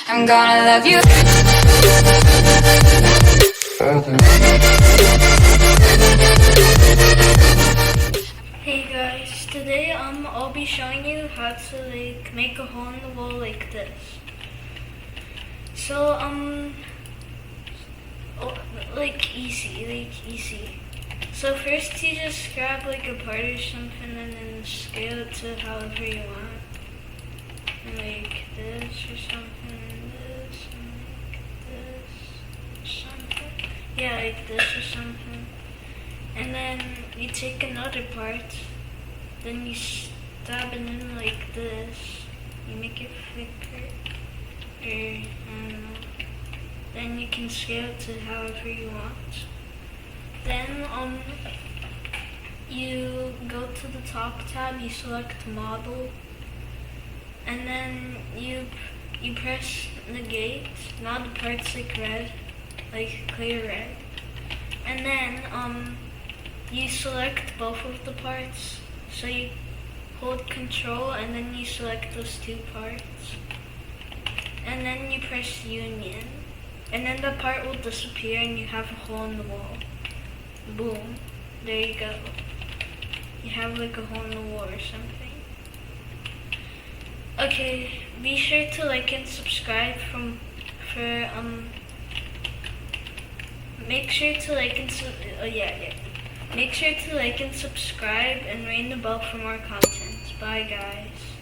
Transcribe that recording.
I'm gonna love you. Hey guys, today I'll be showing you how to like make a hole in the wall like this. So easy. So first you just grab like a part or something and then scale it to however you want. Like this or something, and this, and like this or something. Yeah, like this or something. And then you take another part, then you stab it in like this. You make it thicker, or I don't know. Then you can scale it to however you want. Then you go to the top tab, you select model, and then you press negate. Now the part's like red, like clear red. And then you select both of the parts. So you hold control and then you select those two parts. And then you press union. And then the part will disappear and you have a hole in the wall. Boom. There you go. You have like a hole in the wall or something. Okay, be sure to like and subscribe make sure to like and Make sure to like and subscribe and ring the bell for more content. Bye guys.